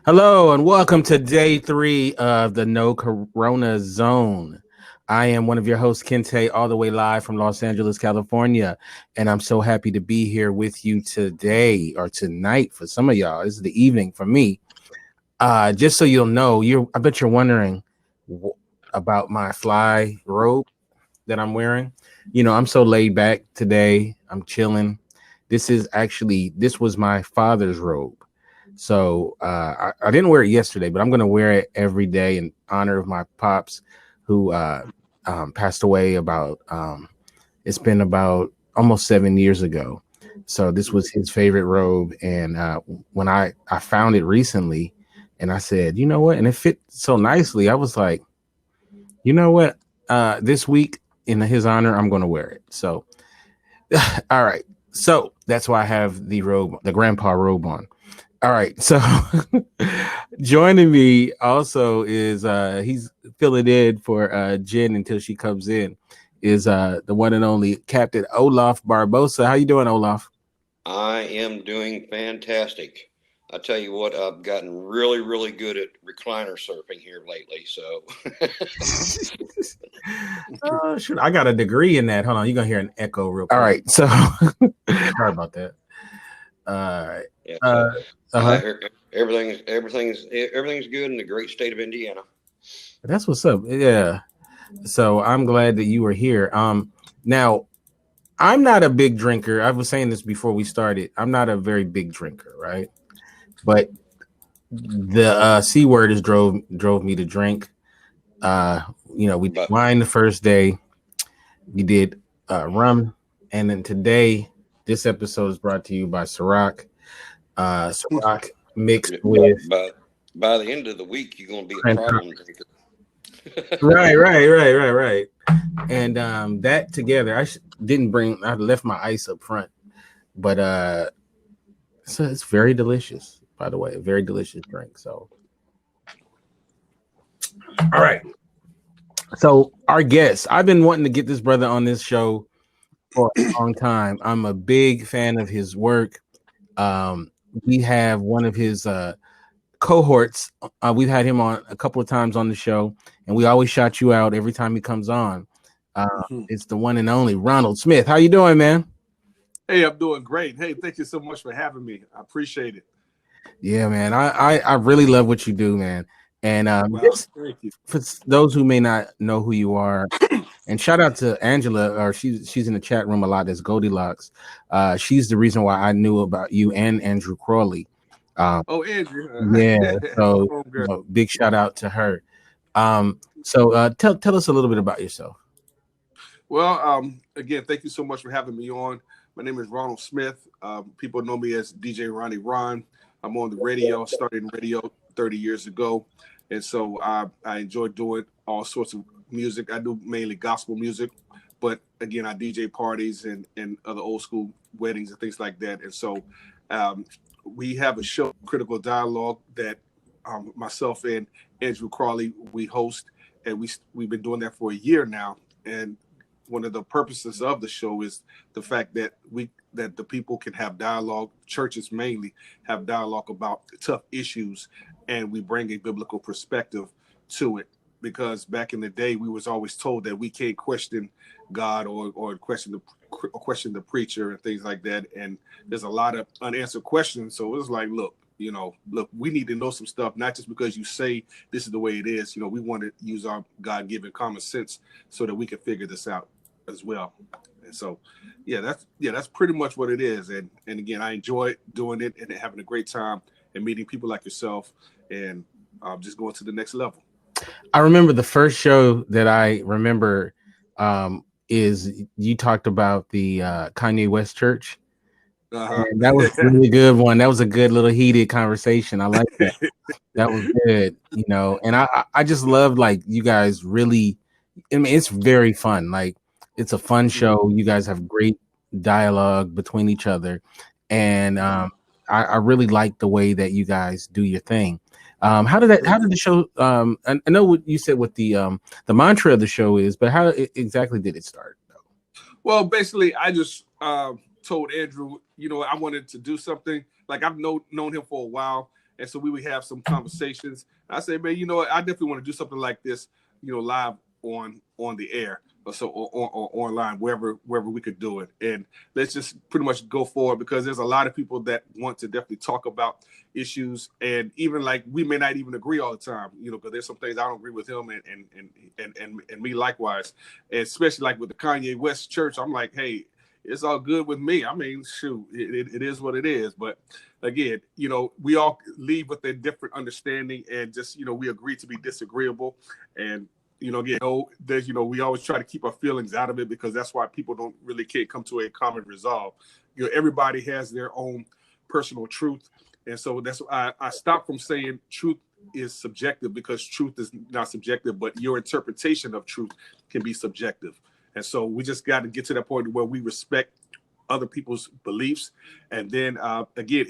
Hello and welcome to day 3 of the No Corona Zone. I am one of your hosts, Kinte, all the way live from Los Angeles, California, and I'm so happy to be here with you today or tonight for some of y'all. This is the evening for me. Just so you'll know, I bet you're wondering about my fly robe that I'm wearing. I'm so laid back today. I'm chilling. This was my father's robe. So I didn't wear it yesterday, but I'm going to wear it every day in honor of my pops who passed away it's been about almost 7 years ago. So this was his favorite robe. And when I found it recently and I said, you know what? And it fit so nicely. I was like, you know what? This week in his honor, I'm going to wear it. So, all right. So that's why I have the robe, the grandpa robe on. All right, so joining me also is he's filling in for Jen until she comes in. Is the one and only Captain Olaf Barbosa? How you doing, Olaf? I am doing fantastic. I tell you what, I've gotten really, really good at recliner surfing here lately. So, Oh, shoot, I got a degree in that. Hold on, you're gonna hear an echo real quick. All right, so sorry about that. All right. yeah, Uh, uh-huh. everything's good in the great state of Indiana. That's what's up. Yeah. So I'm glad that you were here. Now I'm not a big drinker. I was saying this before we started. I'm not a very big drinker, right? But the C word is drove me to drink. We did But wine the first day. We did rum, and then today, this episode is brought to you by Ciroc. Ciroc mixed with by the end of the week, you're going to be a cranberry. problem drinker. Right. And that together, didn't bring. I left my ice up front, but so it's very delicious. By the way, a very delicious drink. So, all right. So our guest, I've been wanting to get this brother on this show for a long time. I'm a big fan of his work. We have one of his cohorts. We've had him on a couple of times on the show, and we always shout you out every time he comes on. It's the one and only Ronald Smith. How you doing, man? Hey, I'm doing great. Hey, thank you so much for having me. I appreciate it. Yeah, man. I really love what you do, man. And Thank you. for those who may not know who you are, and shout out to Angela, or she's in the chat room a lot. As Goldilocks, she's the reason why I knew about you and Andrew Crawley. Oh, Andrew. Yeah, so big shout out to her. So tell us a little bit about yourself. Well, again, thank you so much for having me on. My name is Ronald Smith. People know me as DJ Ronnie Ron. I'm on the radio, started in radio 30 years ago. And so I enjoy doing all sorts of music. I do mainly gospel music, but again, I DJ parties and other old school weddings and things like that. And so we have a show, Critical Dialogue, that myself and Andrew Crawley, we host. And we've been doing that for a year now. And one of the purposes of the show is the fact that the people can have dialogue, churches mainly have dialogue about tough issues, and we bring a biblical perspective to it. Because back in the day, we was always told that we can't question God or question the preacher and things like that. And there's a lot of unanswered questions. So it was like, look, we need to know some stuff, not just because you say this is the way it is. We want to use our God-given common sense so that we can figure this out as well. And so, that's pretty much what it is. And again, I enjoy doing it and having a great time and meeting people like yourself and just going to the next level. I remember the first show that I remember is you talked about the Kanye West church. And that was a really good one. That was a good little heated conversation. I like that. That was good, and I just love, like, you guys really, I mean, it's very fun. Like, it's a fun show. You guys have great dialogue between each other. And I really like the way that you guys do your thing. How did the show, I know what you said what the mantra of the show is, but how exactly did it start? Well, basically, I just told Andrew, I wanted to do something. Like, I've known him for a while, And so we would have some conversations. I say, man, you know what? I definitely want to do something like this, live on the air or online, wherever we could do it. And let's just pretty much go forward, because there's a lot of people that want to definitely talk about issues. And even like, we may not even agree all the time, because there's some things I don't agree with him and me likewise. And especially like with the Kanye West church, I'm like, hey, it's all good with me. I mean, shoot, it is what it is. But again, we all leave with a different understanding, and just, we agree to be disagreeable. And, again, there's, we always try to keep our feelings out of it, because that's why people can't come to a common resolve. Everybody has their own personal truth. And so that's why I stopped from saying truth is subjective, because truth is not subjective, but your interpretation of truth can be subjective. And so we just got to get to that point where we respect other people's beliefs. And then again,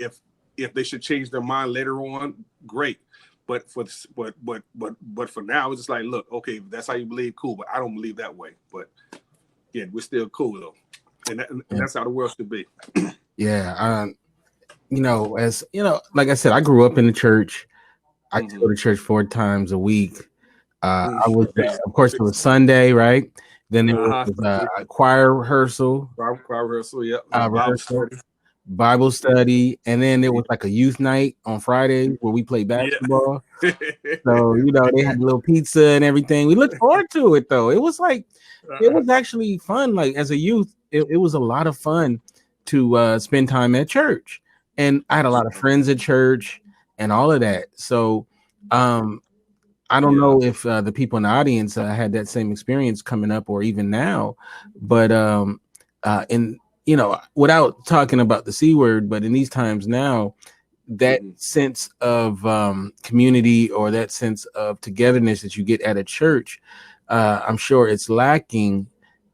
if they should change their mind later on, great. But for now, it's just like, look, okay, if that's how you believe, cool. But I don't believe that way. But yeah, we're still cool though, and that's how the world should be. Yeah, as like I said, I grew up in the church. I go to church 4 times a week. I was, of course, it was Sunday, right? Then there was a choir rehearsal. Bible study, and then there was like a youth night on Friday where we played basketball. Yeah. So they had a little pizza and everything. We looked forward to it though. It was like it was actually fun. Like as a youth, it was a lot of fun to spend time at church, and I had a lot of friends at church and all of that. So I don't know if the people in the audience had that same experience coming up or even now, but without talking about the C word, but in these times now, that sense of community or that sense of togetherness that you get at a church, I'm sure it's lacking.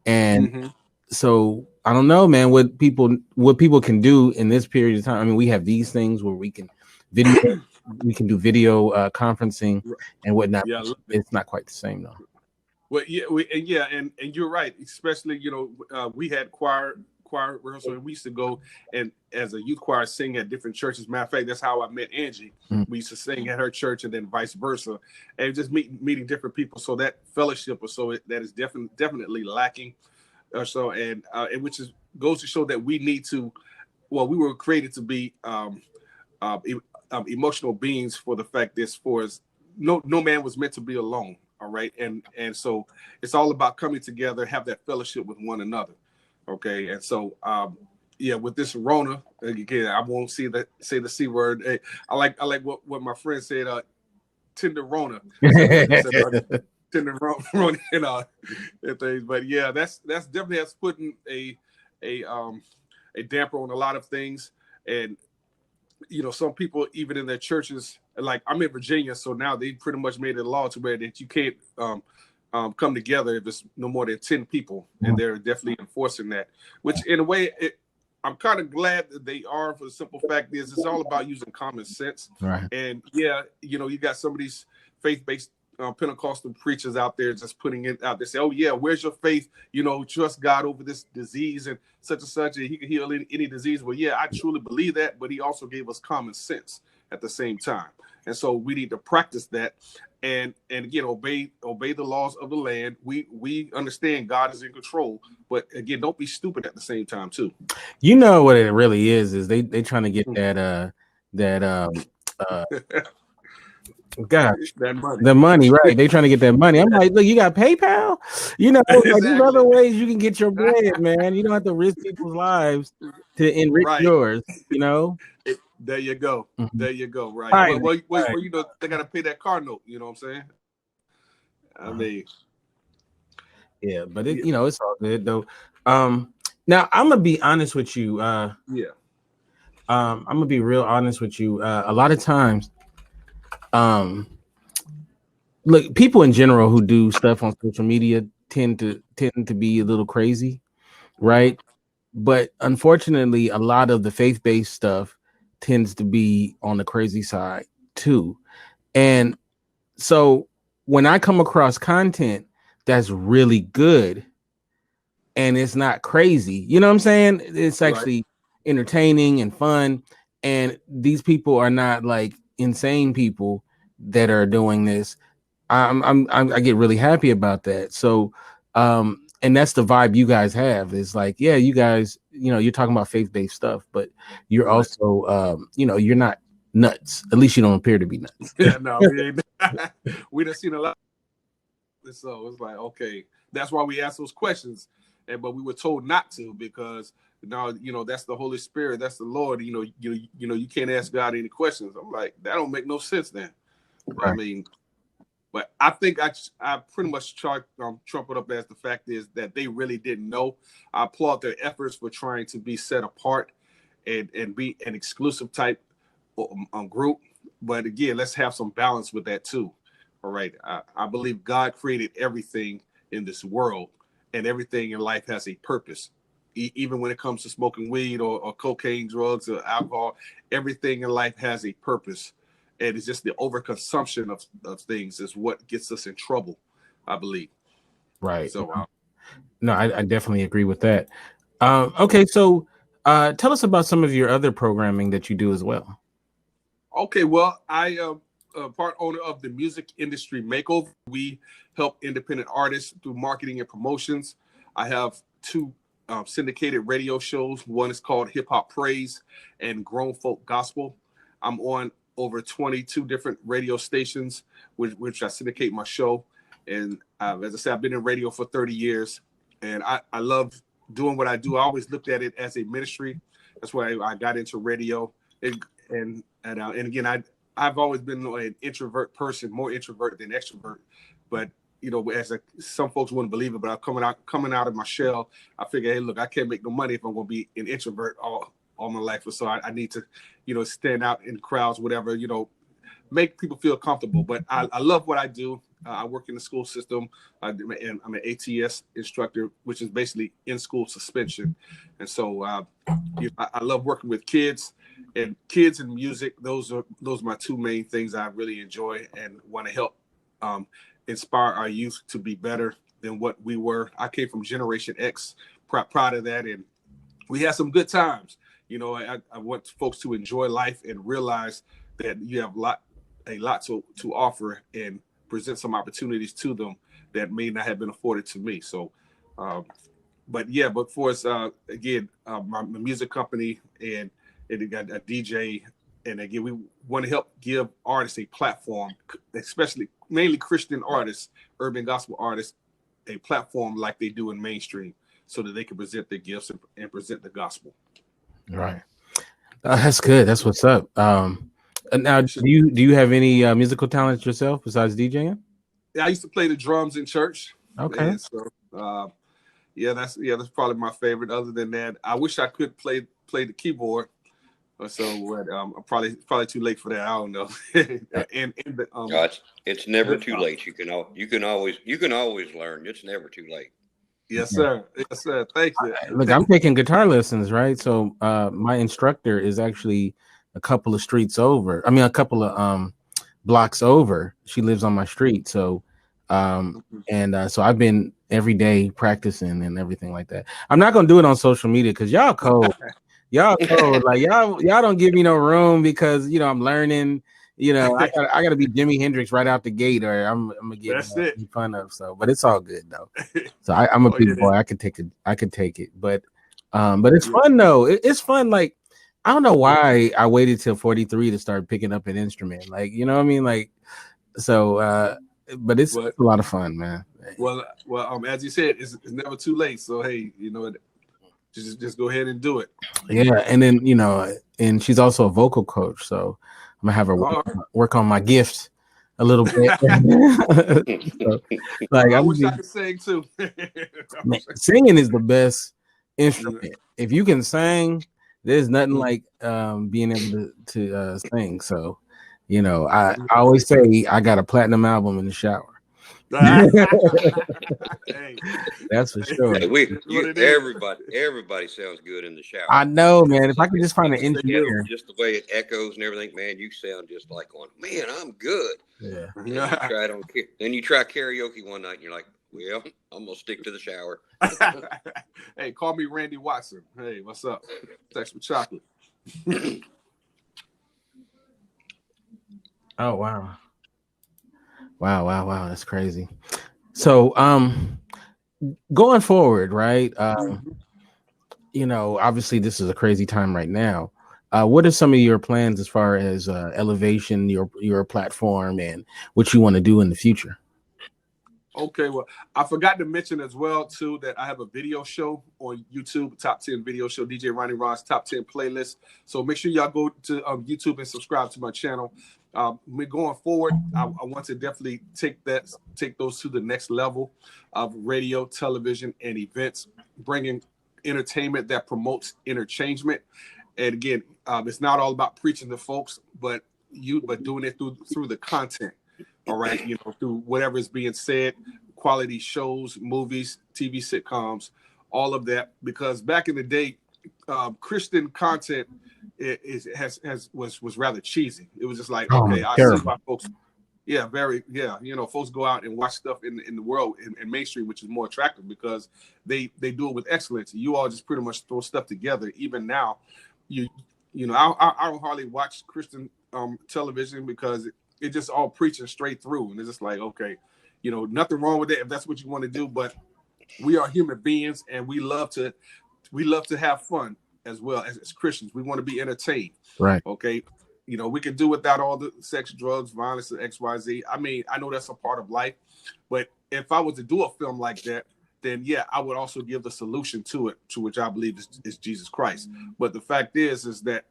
And so I don't know, man, what people can do in this period of time. I mean, we have these things where we can do video conferencing and whatnot. Yeah, it's not quite the same though. Well, and you're right. Especially, we had choir rehearsal, and we used to go and as a youth choir sing at different churches. Matter of fact, that's how I met Angie. We used to sing at her church, and then vice versa, and just meeting different people. So that fellowship, that is definitely lacking. And which goes to show that we need to. Well, we were created to be emotional beings. For the fact is, no man was meant to be alone. All right. And so it's all about coming together, have that fellowship with one another. Okay. And so, with this Rona, again, I won't say the C word. Hey, I like what my friend said, Tinder Rona. Tinder Rona and things. But yeah, that's definitely has putting a damper on a lot of things. And, some people, even in their churches, like I'm in Virginia, so now they pretty much made it a law to where that you can't come together if it's no more than 10 people, and they're definitely enforcing that. Which, in a way, I'm kind of glad that they are. For the simple fact is, it's all about using common sense. Right. And you got some of these faith-based Pentecostal preachers out there just putting it out there, say, "Oh yeah, where's your faith? Trust God over this disease and such, and He can heal any disease." Well, yeah, I truly believe that, but He also gave us common sense at the same time, and so we need to practice that, and again, obey the laws of the land. We understand God is in control, but again, don't be stupid at the same time too. You know what it really is they trying to get that gosh, the money, right? They trying to get that money. I'm like, look, you got PayPal, Exactly. There's other ways you can get your bread, man. You don't have to risk people's lives to enrich yours, There you go. There you go. Right. Well, they got to pay that car note. You know what I'm saying? I mean, yeah, but it's all good though. Now I'm gonna be honest with you. I'm gonna be real honest with you. A lot of times, look, people in general who do stuff on social media tend to be a little crazy, right? But unfortunately, a lot of the faith-based stuff tends to be on the crazy side too. And so when I come across content that's really good and it's not crazy, you know what I'm saying? It's actually entertaining and fun. And these people are not like insane people that are doing this, I get really happy about that. So, and that's the vibe you guys have. Is like, yeah, you guys, you're talking about faith-based stuff, but you're Right. also, you're not nuts. At least you don't appear to be nuts. Yeah, no, we ain't. We done seen a lot. So it's like, okay, that's why we ask those questions, but we were told not to because now that's the Holy Spirit, that's the Lord. You can't ask God any questions. I'm like, that don't make no sense then. Right. I mean, but I think I pretty much trump it up as the fact is that they really didn't know. I applaud their efforts for trying to be set apart and be an exclusive type group. But again, let's have some balance with that too. All right. I believe God created everything in this world, and everything in life has a purpose. Even when it comes to smoking weed or cocaine, drugs, or alcohol, everything in life has a purpose. And it's just the overconsumption of things is what gets us in trouble, I believe. Right. So, No, I definitely agree with that. Okay, so tell us about some of your other programming that you do as well. okay, well, I am part owner of the Music Industry Makeover. We help independent artists through marketing and promotions. I have two syndicated radio shows. One is called Hip Hop Praise and Grown Folk Gospel. I'm on over 22 different radio stations, which I syndicate my show. And as I said, I've been in radio for 30 years, and I love doing what I do. I always looked at it as a ministry. That's why I got into radio. And again, I've always been an introvert person, more introvert than extrovert. But as some folks wouldn't believe it, but I'm coming out of my shell. I figure, hey, look, I can't make no money if I'm going to be an introvert all my life. So I need to, stand out in crowds, whatever, make people feel comfortable. But I love what I do. I work in the school system, and I'm an ATS instructor, which is basically in-school suspension. And so I love working with kids and music. Those are my two main things I really enjoy and want to help inspire our youth to be better than what we were. I came from Generation X, proud of that, and we had some good times. I want folks to enjoy life and realize that you have a lot to offer and present some opportunities to them that may not have been afforded to me. So, but for us, again, my music company and it got a DJ, and again, we want to help give artists a platform, especially mainly Christian artists, urban gospel artists, a platform like they do in mainstream, so that they can present their gifts and present the gospel. Right. That's good. That's what's up. Now, do you have any musical talents yourself besides DJing? Yeah, I used to play the drums in church. Okay. And so, that's probably my favorite. Other than that, I wish I could play the keyboard. So I'm probably too late for that. I don't know. It's never too late. You can always learn. It's never too late. Yes, sir. Yes, sir. Thank you. Look, I'm taking guitar lessons, right? So my instructor is actually a couple of streets over. I mean, a couple of blocks over. She lives on my street. So so I've been every day practicing and everything like that. I'm not gonna do it on social media because y'all cold. Y'all cold. Like y'all don't give me no room because I'm learning. I gotta be Jimi Hendrix right out the gate, or I'm gonna get fun of. So, but it's all good though. So I'm a big boy. I could take it, but it's fun though. It's fun. Like I don't know why I waited till 43 to start picking up an instrument. Like what I mean. Like so, but it's a lot of fun, man. Well, as you said, it's never too late. So hey, just go ahead and do it. Yeah, and then and she's also a vocal coach, so I'm gonna have her work on my gifts a little bit. So, I wish I could sing too. Man, singing is the best instrument. If you can sing, there's nothing like being able to sing. So, I always say I got a platinum album in the shower. Hey, that's for sure. Hey, everybody sounds good in the shower. I know, man. If I could just find an engineer, just the way it echoes and everything, man, you sound just like going, man, I'm good. Yeah. Then you try karaoke one night and you're like, well, I'm gonna stick to the shower. Hey, call me Randy Watson. Hey, what's up? Text with chocolate. Oh wow. Wow. That's crazy. So going forward, right? Obviously this is a crazy time right now. What are some of your plans as far as elevation, your platform, and what you want to do in the future? Okay, well, I forgot to mention as well too that I have a video show on YouTube, top 10 video show, DJ Ronnie Ron's top 10 playlist. So make sure y'all go to YouTube and subscribe to my channel. We're going forward. I want to definitely take those to the next level of radio, television, and events, bringing entertainment that promotes interchangement. And again, it's not all about preaching to folks, but doing it through the content. All right, through whatever is being said, quality shows, movies, TV sitcoms, all of that. Because back in the day, Christian content was rather cheesy. It was just like, okay, I see why folks, folks go out and watch stuff in the world in mainstream, which is more attractive because they do it with excellence. You all just pretty much throw stuff together. Even now, I don't hardly watch Christian television because it's just all preaching straight through, and it's just like, okay, nothing wrong with it if that's what you want to do, but we are human beings and we love to have fun as well as Christians. We want to be entertained, right? Okay, we can do without all the sex, drugs, violence, and XYZ. I mean, I know that's a part of life, but if I was to do a film like that, then yeah, I would also give the solution to it, to which I believe is Jesus Christ. But the fact is that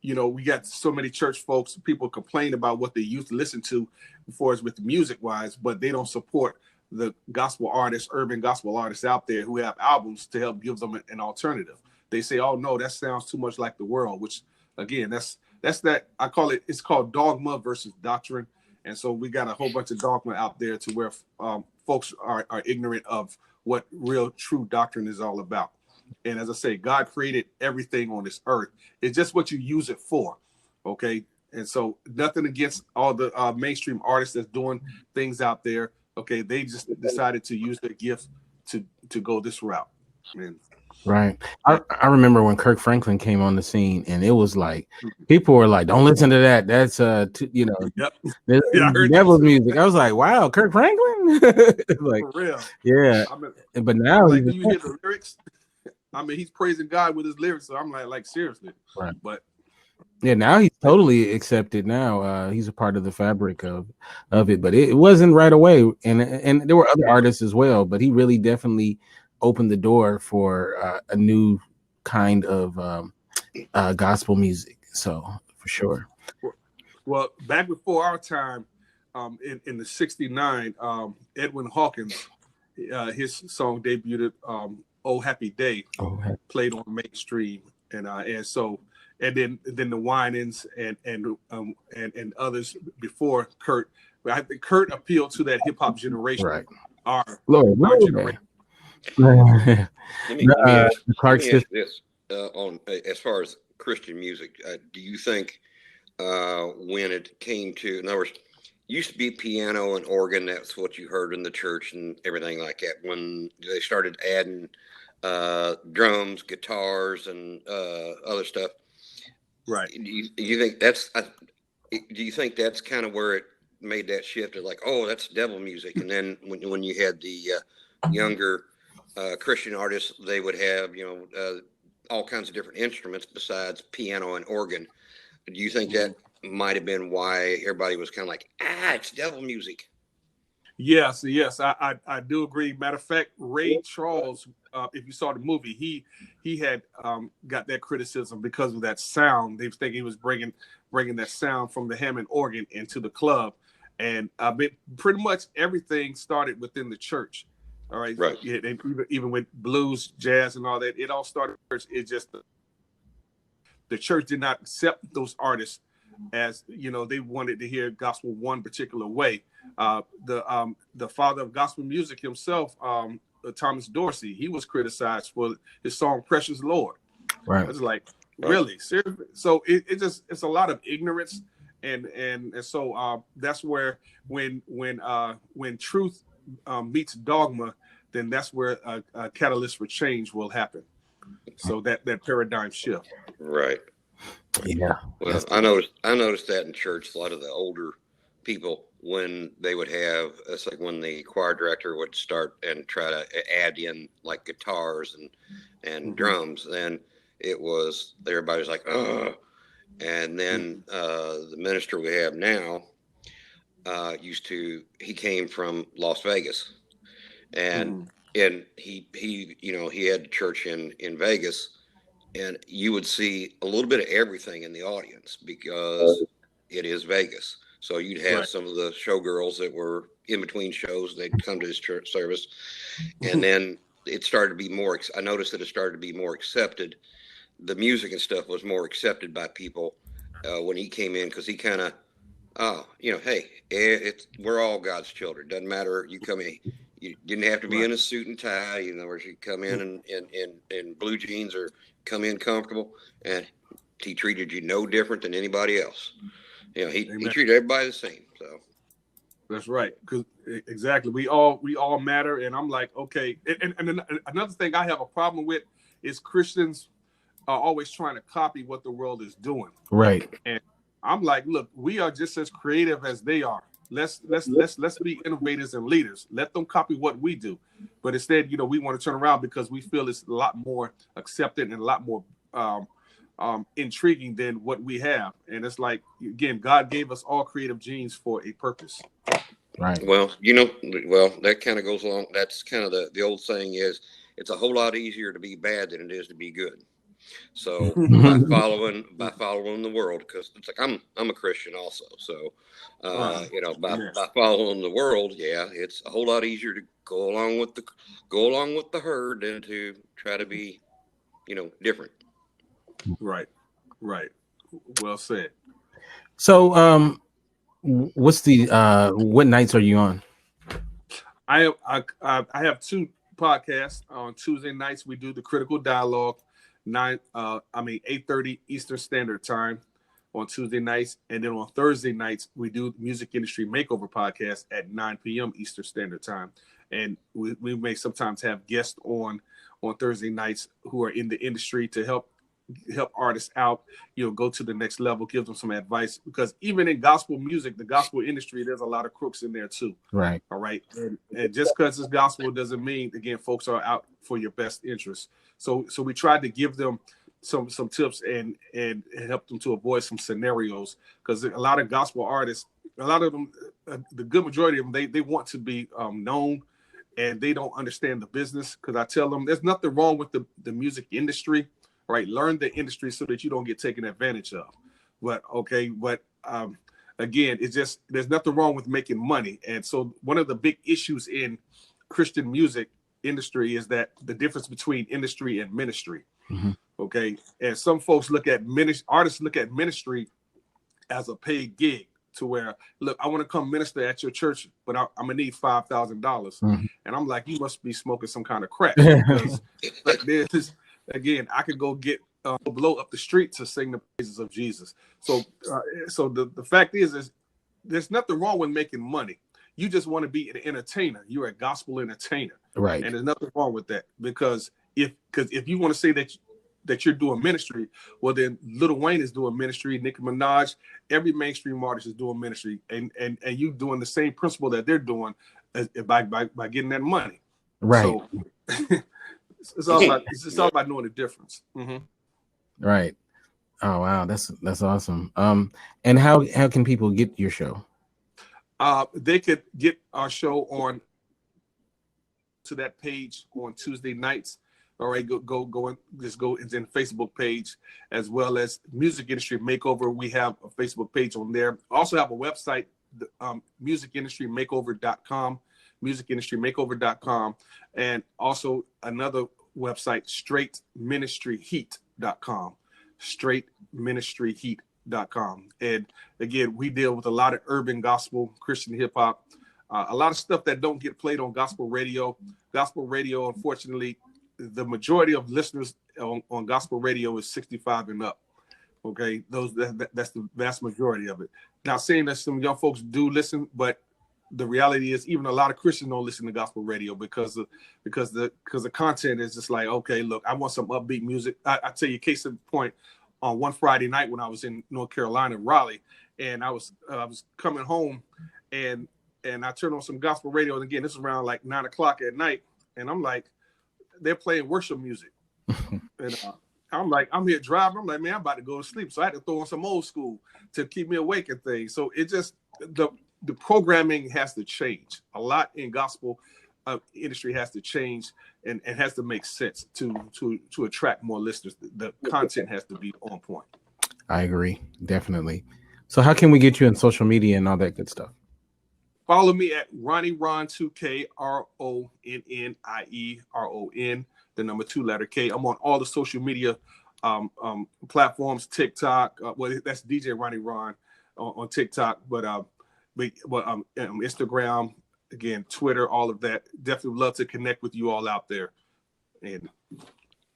we got so many church folks, people complain about what they used to listen to before as with the music wise, but they don't support the gospel artists, urban gospel artists out there who have albums to help give them an alternative. They say, oh no, that sounds too much like the world, which again, that's that I call it, it's called dogma versus doctrine. And so we got a whole bunch of dogma out there to where folks are ignorant of what real true doctrine is all about. And as I say, God created everything on this earth. It's just what you use it for, okay? And so nothing against all the mainstream artists that's doing things out there, okay? They just decided to use their gifts to go this route. Man. Right. I remember when Kirk Franklin came on the scene, and it was like people were like, "Don't listen to that. That's Yep. Yeah, I heard devil's music." I was like, "Wow, Kirk Franklin!" Like, for real. yeah. But now like, do you hear the lyrics? I mean, he's praising God with his lyrics, so I'm like seriously. Right. But yeah, now he's totally accepted. Now he's a part of the fabric of it, but it wasn't right away. And there were other artists as well, but he really definitely opened the door for a new kind of gospel music. So for sure. Well, back before our time, in the '69, Edwin Hawkins, his song debuted. "Oh Happy Day" played on mainstream, and then the Winans and others before Kurt. But I think Kurt appealed to that hip hop generation, right? Our generation. Let me ask this on as far as Christian music. Do you think when it came to, in other words, used to be piano and organ, that's what you heard in the church and everything like that. When they started adding drums, guitars, and other stuff, right? Do you think that's? Do you think that's kind of where it made that shift of like, oh, that's devil music? And then when you had the younger Christian artists, they would have all kinds of different instruments besides piano and organ. Do you think that might have been why everybody was kind of like, it's devil music? Yes, I do agree. Matter of fact, Ray Charles, if you saw the movie, he had got that criticism because of that sound. They think he was bringing that sound from the Hammond organ into the club, and pretty much everything started within the church. All right, right. Yeah, even with blues, jazz, and all that, it all started. It's just the church did not accept those artists as they wanted to hear gospel one particular way. The father of gospel music himself, Thomas Dorsey, he was criticized for his song "Precious Lord." Right. It's like, really, seriously. So it's a lot of ignorance, and so that's where when truth meets dogma, then that's where a catalyst for change will happen. So that paradigm shift. Right. Yeah. Well, I noticed that in church, a lot of the older people, when they would have, it's like when the choir director would start and try to add in like guitars and drums, then it was, everybody's like, oh. And then the minister we have now he came from Las Vegas, and he had church in Vegas, and you would see a little bit of everything in the audience because it is Vegas. So you'd have some of the showgirls that were in between shows. They'd come to his church service, and then it started to be more. I noticed that it started to be more accepted. The music and stuff was more accepted by people when he came in, because he kind of, hey, we're all God's children. Doesn't matter. You come in. You didn't have to be in a suit and tie, where you come in in blue jeans or come in comfortable, and he treated you no different than anybody else. He treated everybody the same. So that's right. Because exactly, we all matter. And I'm like, okay. And another thing I have a problem with is Christians are always trying to copy what the world is doing. Right. And I'm like, look, we are just as creative as they are. Let's be innovators and leaders. Let them copy what we do. But instead, we want to turn around because we feel it's a lot more accepted and a lot more intriguing than what we have. And it's like, again, God gave us all creative genes for a purpose. Right. Well, that kind of goes along. That's kind of the old saying is, it's a whole lot easier to be bad than it is to be good. So by following the world, because it's like I'm a Christian also. So by following the world, it's a whole lot easier to go along with the herd than to try to be, different. Right. Well said. So what nights are you on? I have two podcasts. On Tuesday nights we do the Critical Dialogue, 8:30 Eastern Standard Time on Tuesday nights, and then on Thursday nights we do Music Industry Makeover podcast at 9 p.m. Eastern Standard Time. And we may sometimes have guests on Thursday nights who are in the industry to help artists out, go to the next level, give them some advice, because even in gospel music, the gospel industry, there's a lot of crooks in there too. Right. All right. And just because it's gospel doesn't mean, again, folks are out for your best interest. So we tried to give them some tips and help them to avoid some scenarios, because a lot of gospel artists, a lot of them, the good majority of them, they want to be known, and they don't understand the business. Because I tell them there's nothing wrong with the music industry. Right, learn the industry so that you don't get taken advantage of. Again, it's just, there's nothing wrong with making money. And so one of the big issues in Christian music industry is that the difference between industry and ministry. Okay, and some folks artists look at ministry as a paid gig, to where, look, I want to come minister at your church, but I'm gonna need $5,000. And I'm like, you must be smoking some kind of crack, because like this. Again, I could go get blow up the street to sing the praises of Jesus. So the fact is there's nothing wrong with making money. You just want to be an entertainer. You're a gospel entertainer, right? And there's nothing wrong with that, because if you want to say that you're doing ministry, well, then Lil Wayne is doing ministry, Nicki Minaj, every mainstream artist is doing ministry, and you doing the same principle that they're doing by getting that money, right? So, it's all about knowing the difference. Right. Oh wow, that's awesome. And how can people get your show? They could get our show on to that page on Tuesday nights. All right, go and just go into the Facebook page, as well as Music Industry Makeover. We have a Facebook page on there. Also have a website, musicindustrymakeover.com. musicindustrymakeover.com, and also another website, straightministryheat.com. straightministryheat.com. And again, we deal with a lot of urban gospel, Christian hip hop, a lot of stuff that don't get played on gospel radio. Gospel radio, unfortunately, the majority of listeners on gospel radio is 65 and up. Okay, that's the vast majority of it. Now, saying that some young folks do listen, but the reality is even a lot of Christians don't listen to gospel radio because the content is just like, okay, look, I want some upbeat music. I tell you, case in point, on one Friday night when I was in North Carolina, Raleigh, and I was coming home, and I turned on some gospel radio, and again, this is around like 9 o'clock at night, and I'm like, they're playing worship music, and I'm here driving. I'm like, man, I'm about to go to sleep, so I had to throw on some old school to keep me awake and things. So it just the programming has to change a lot in gospel. Industry has to change and has to make sense to attract more listeners. The content has to be on point. I agree, definitely. So how can we get you in social media and all that good stuff? Follow me at Ronnie Ron 2K, RONNIE, the number 2 letter K. I'm on all the social media platforms, TikTok. That's DJ Ronnie Ron on TikTok, but Instagram, again, Twitter, all of that. Definitely love to connect with you all out there, and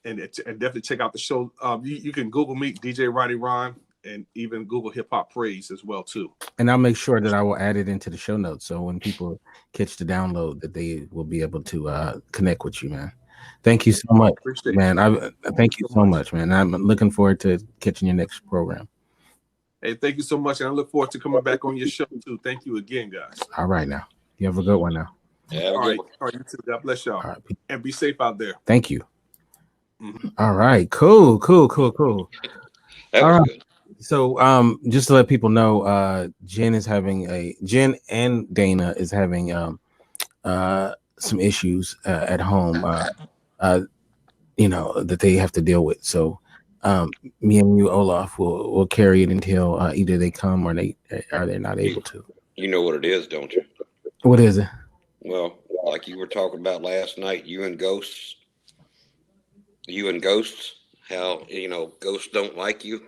definitely check out the show. You can Google me, DJ Ronnie Ron, and even Google Hip Hop Praise as well too. And I'll make sure that I will add it into the show notes, so when people catch the download, that they will be able to connect with you, man. Thank you so much, man. Thank you so much, man. I'm looking forward to catching your next program. Hey, thank you so much, and I look forward to coming back on your show too. Thank you again, guys. All right, now you have a good one now. Yeah, all right, you too. God bless y'all. All right. And be safe out there. Thank you. Mm-hmm. All right, cool. That was good. So just to let people know, Jen and Dana is having some issues at home that they have to deal with. So me and you, Olaf, will carry it until either they come or they're not able to. You know what it is, don't you? What is it? Well, like you were talking about last night, you and ghosts, how, ghosts don't like you.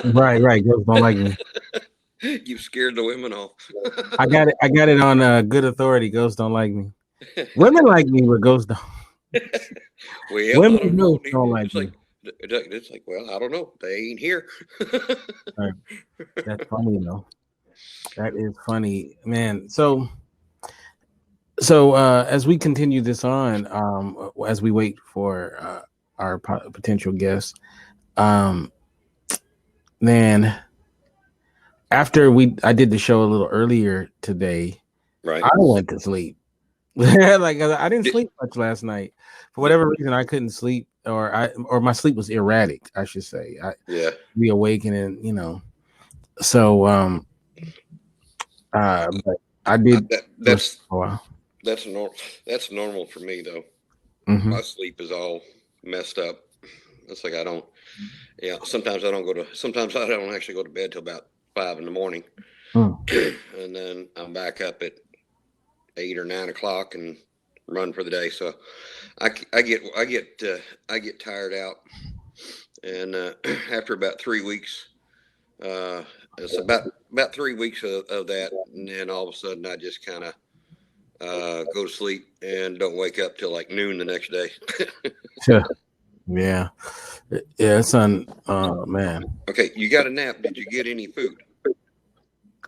Right. Ghosts don't like me. You've scared the women off. I got it on good authority. Ghosts don't like me. Women like me, but ghosts don't. Well, women don't like me. It's like, well, I don't know. They ain't here. Right. That's funny, though. That is funny, man. So as we continue this on, as we wait for our potential guests, man, after I did the show a little earlier today, right? I went to sleep. Like I didn't sleep much last night for whatever reason. I couldn't sleep, or my sleep was erratic, I should say. Be awakening, So but I did. That's normal for me though. Mm-hmm. My sleep is all messed up. It's like I don't. Yeah, sometimes I don't actually go to bed till about 5 a.m, and then I'm back up at 8 or 9 o'clock and run for the day. So I get tired out, and after about 3 weeks, it's about 3 weeks of that, and then all of a sudden I just kind of go to sleep and don't wake up till like noon the next day. Yeah, son. Oh man. Okay, you got a nap. Did you get any food?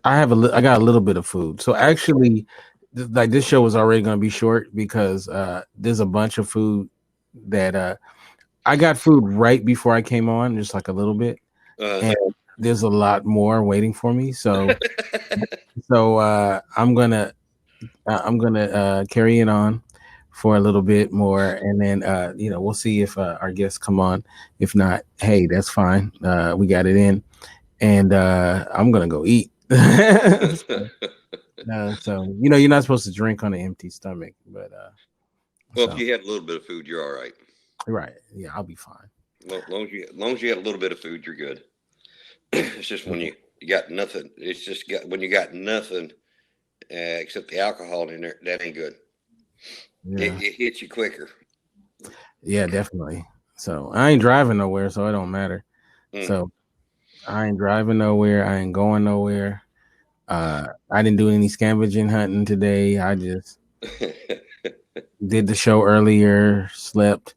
I got a little bit of food. So actually, like this show was already going to be short because there's a bunch of food that I got food right before I came on, just like a little bit, and there's a lot more waiting for me. So I'm gonna carry it on for a little bit more, and then we'll see if our guests come on. If not, hey, that's fine. We got it in, and I'm gonna go eat. So you're not supposed to drink on an empty stomach, but if you had a little bit of food, you're all right. Right? Yeah, I'll be fine. As long as you had a little bit of food, you're good. It's just when you got nothing. It's just when you got nothing except the alcohol in there, that ain't good. Yeah. It hits you quicker. Yeah, definitely. So I ain't driving nowhere, so it don't matter. So I ain't driving nowhere. I ain't going nowhere. I didn't do any scavenging hunting today. I just did the show earlier, slept,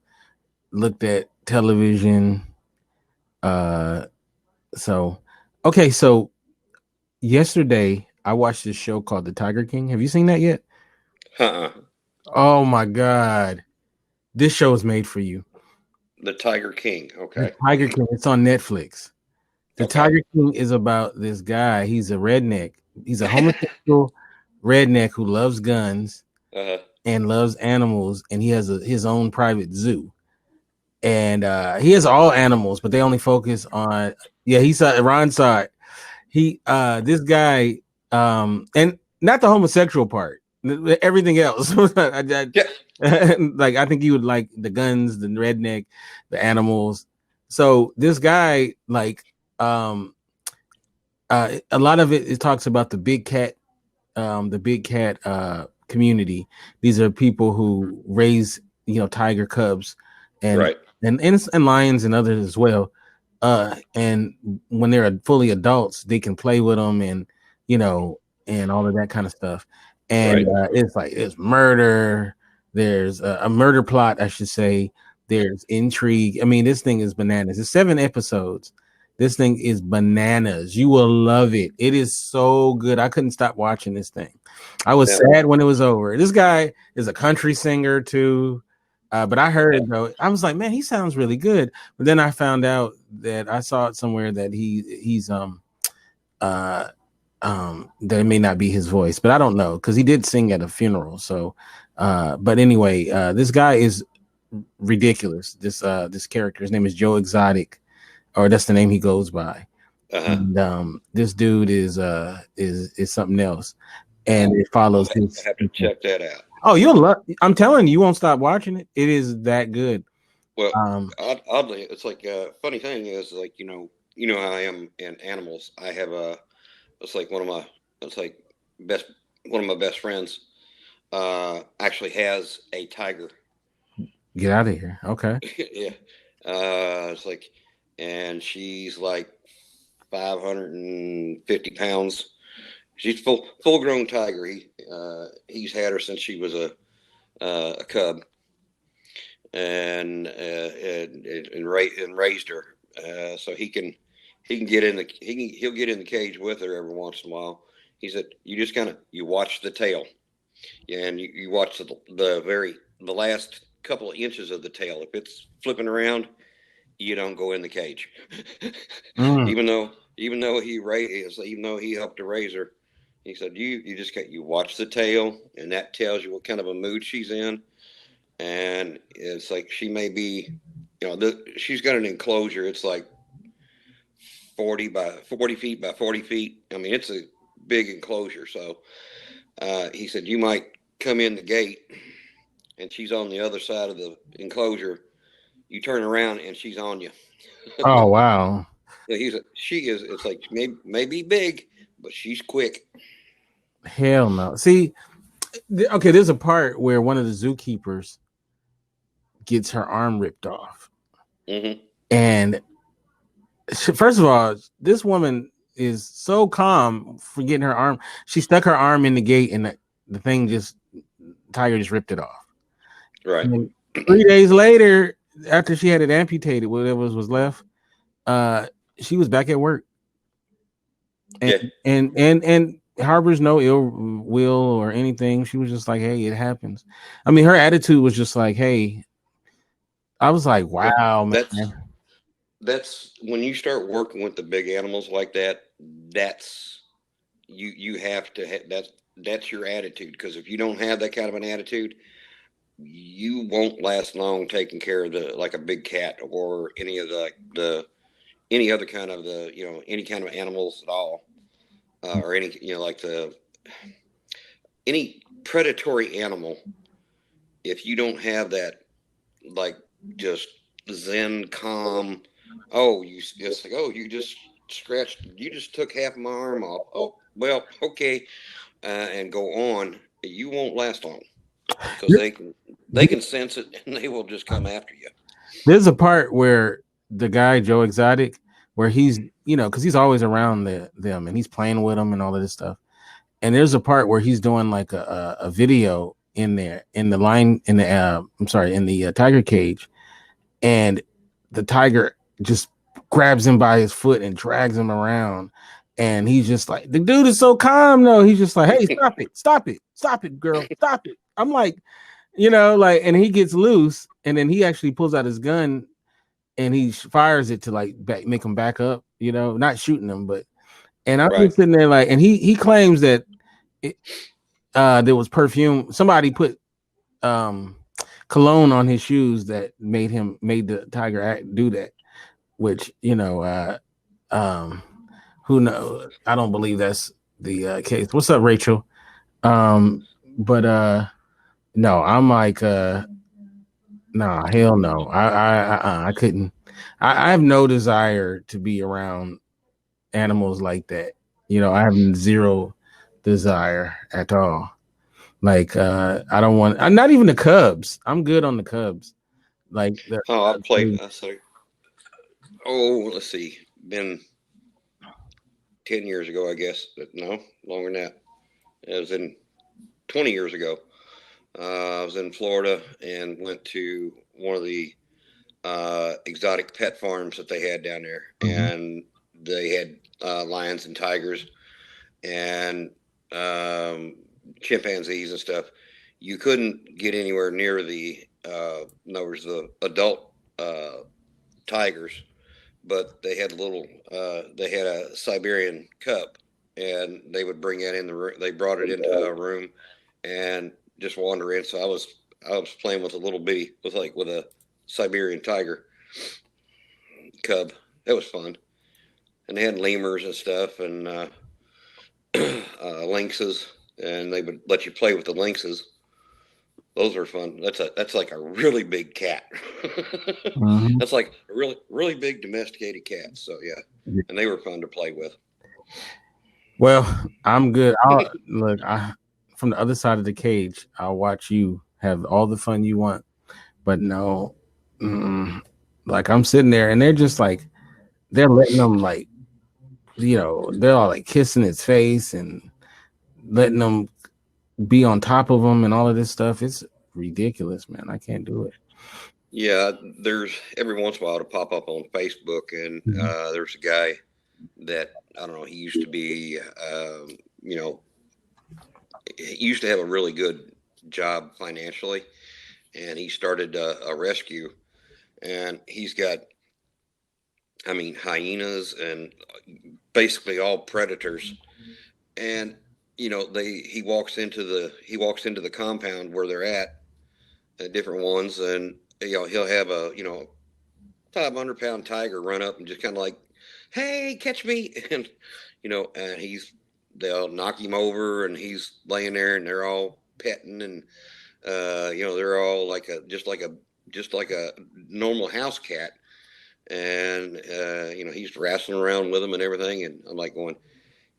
looked at television. So yesterday I watched this show called The Tiger King. Have you seen that yet? Oh my God. This show is made for you. The Tiger King. Okay. The Tiger King. It's on Netflix. The Tiger King is about this guy. He's a redneck. He's a homosexual redneck who loves guns and loves animals, and he has his own private zoo. And he has all animals, but they only focus on Ron saw it. This guy, and not the homosexual part, everything else. Like, I think you would like the guns, the redneck, the animals. So this guy, like, a lot of it talks about the big cat community. These are people who raise, tiger cubs and lions and others as well. And when they're fully adults, they can play with them and and all of that kind of stuff. And it's like it's murder. There's a murder plot, I should say. There's intrigue. I mean, this thing is bananas. It's 7 episodes. This thing is bananas. You will love it. It is so good. I couldn't stop watching this thing. I was sad when it was over. This guy is a country singer too. But I heard it though. I was like, man, he sounds really good. But then I found out that I saw it somewhere that he's that it may not be his voice, but I don't know because he did sing at a funeral. So, but anyway, this guy is ridiculous. This character, his name is Joe Exotic, or that's the name he goes by. And this dude is something else, and it follows. I have to check that out. Oh, you'll love. I'm telling you, you won't stop watching it. It is that good. Well, oddly, it's like funny thing is like how I am in animals. I have it's like one of my best friends actually has a tiger. Get out of here. Okay. Yeah. It's like, and she's like 550 pounds. She's full grown tiger. He's had her since she was a cub, and raised her. So he'll get in the cage with her every once in a while. He said, you just you watch the tail, and you watch the last couple of inches of the tail. If it's flipping around, you don't go in the cage. Even though he helped to raise her. He said, you watch the tail, and that tells you what kind of a mood she's in. And it's like she may be, she's got an enclosure. It's like 40 feet by 40 feet. I mean, it's a big enclosure. So he said, you might come in the gate, and she's on the other side of the enclosure. You turn around, and she's on you. Oh, wow. So it's like may be big, but she's quick. Hell no. See, okay, there's a part where one of the zookeepers gets her arm ripped off. And first of all, this woman is so calm for getting her arm. She stuck her arm in the gate, and the tiger just ripped it off. Right. And 3 days later, after she had it amputated, whatever was left, she was back at work. And harbors no ill will or anything. She was just like, hey, it happens. I mean, her attitude was just like, hey. I was like, wow, man. That's when you start working with the big animals like that. That's you have to that's your attitude, because if you don't have that kind of an attitude, you won't last long taking care of like a big cat or any of any other kind of any kind of animals at all. Or any, any predatory animal, if you don't have that, like, just zen, calm, you just took half my arm off. Oh, well, okay. And go on, you won't last long, because they can sense it, and they will just come after you. There's a part where the guy, Joe Exotic, where he's, because he's always around them and he's playing with them and all of this stuff. And there's a part where he's doing like a video in the tiger cage, and the tiger just grabs him by his foot and drags him around. And he's just like, the dude is so calm though. He's just like, hey, stop it, girl, stop it. I'm like, and he gets loose, and then he actually pulls out his gun and he fires it to like make him back up, not shooting them, but and I'm just sitting there like, and he claims that there was perfume. Somebody put cologne on his shoes that made the tiger do that, which who knows? I don't believe that's the case. What's up, Rachel? But no, I'm like nah, hell no. I couldn't. I have no desire to be around animals like that. I have zero desire at all. Like I don't want. I'm not even the Cubs. I'm good on the Cubs. Like I played. Let's see, been 10 years ago, I guess, but no, longer than that. It was in 20 years ago. I was in Florida and went to one of the exotic pet farms that they had down there, and they had lions and tigers and chimpanzees and stuff. You couldn't get anywhere near the adult tigers, but they had they had a Siberian cub, and they would bring that in the room. They brought it into a room and just wander in. So I was playing with with a Siberian tiger cub. That was fun. And they had lemurs and stuff, and lynxes, and they would let you play with the lynxes. Those are fun. That's like a really big cat. That's like a really, really big domesticated cat. So yeah, and they were fun to play with. Well, I'm good. Look, from the other side of the cage, I'll watch you have all the fun you want. But no, like I'm sitting there, and they're just like, they're letting them like, they're all like kissing his face and letting them be on top of him and all of this stuff. It's ridiculous, man. I can't do it. Yeah, there's every once in a while to pop up on Facebook, and there's a guy that I don't know. He used to be, he used to have a really good job financially, and he started a rescue, and he's got, hyenas and basically all predators, and he walks into the compound where they're at, different ones, and he'll have a 500-pound tiger run up and just kind of like, hey, catch me, and and they'll knock him over, and he's laying there, and they're all petting, and they're all just like a normal house cat, and he's wrestling around with them and everything, and I'm like going,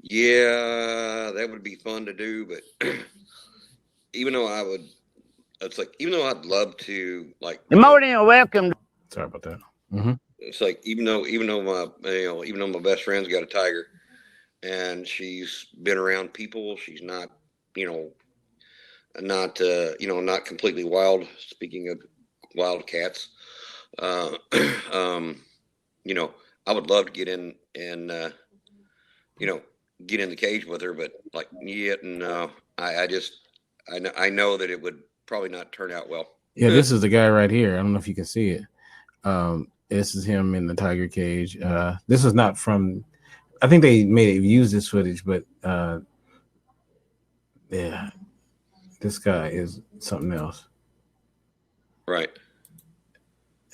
yeah, that would be fun to do, but even though I'd love to, like, good morning and welcome. Sorry about that. It's like, even though my best friend's got a tiger, and she's been around people, she's not not completely wild. Speaking of wild cats, I would love to get in and get in the cage with her, but like, no, I know that it would probably not turn out well. Yeah, this is the guy right here. I don't know if you can see it. This is him in the tiger cage. This is not from. I think they may have used this footage, but yeah, this guy is something else. Right.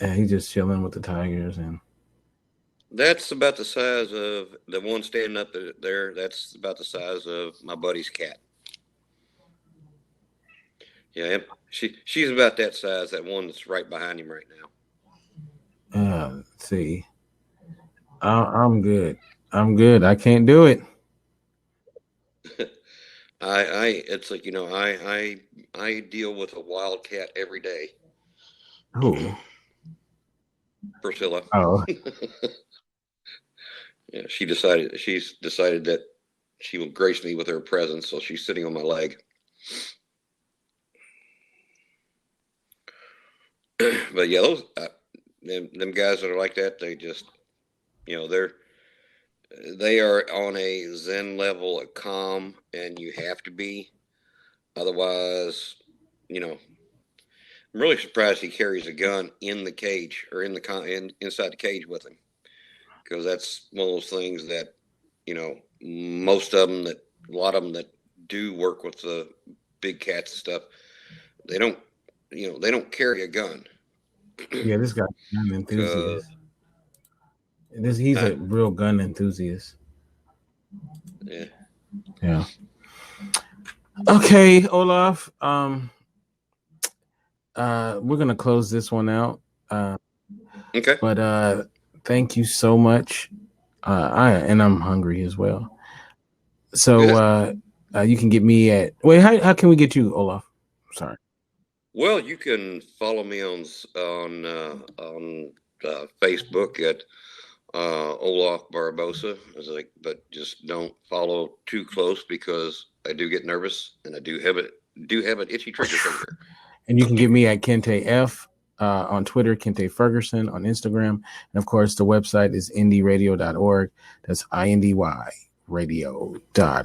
And he's just chilling with the tigers, and that's about the size of the one standing up there. That's about the size of my buddy's cat. Yeah, she's about that size. That one that's right behind him right now. Let's see. I'm good. I can't do it. It's like, I deal with a wild cat every day. Who? Priscilla. Oh. Yeah, she's decided that she will grace me with her presence, so she's sitting on my leg. But yeah, those them guys that are like that, they just, they are on a Zen level of calm, and you have to be. Otherwise, I'm really surprised he carries a gun in the cage or inside the cage with him. because that's one of those things that, you know, most of them, that a lot of them that do work with the big cats and stuff, they don't, you know, they don't carry a gun. Yeah, this guy's a gun enthusiast. He's a real gun enthusiast. Yeah. Yeah. Okay, Olaf. We're gonna close this one out. Okay. But thank you so much. I'm hungry as well. So you can get me at how can we get you, Olaf? Sorry. Well, you can follow me on Facebook at Olaf Barbosa. But just don't follow too close because I do get nervous and I do have an itchy trigger finger. And you can get me at Kinte F on Twitter, Kinte Fergerson on Instagram, and of course the website is indyradio.org. That's INDY radio.org.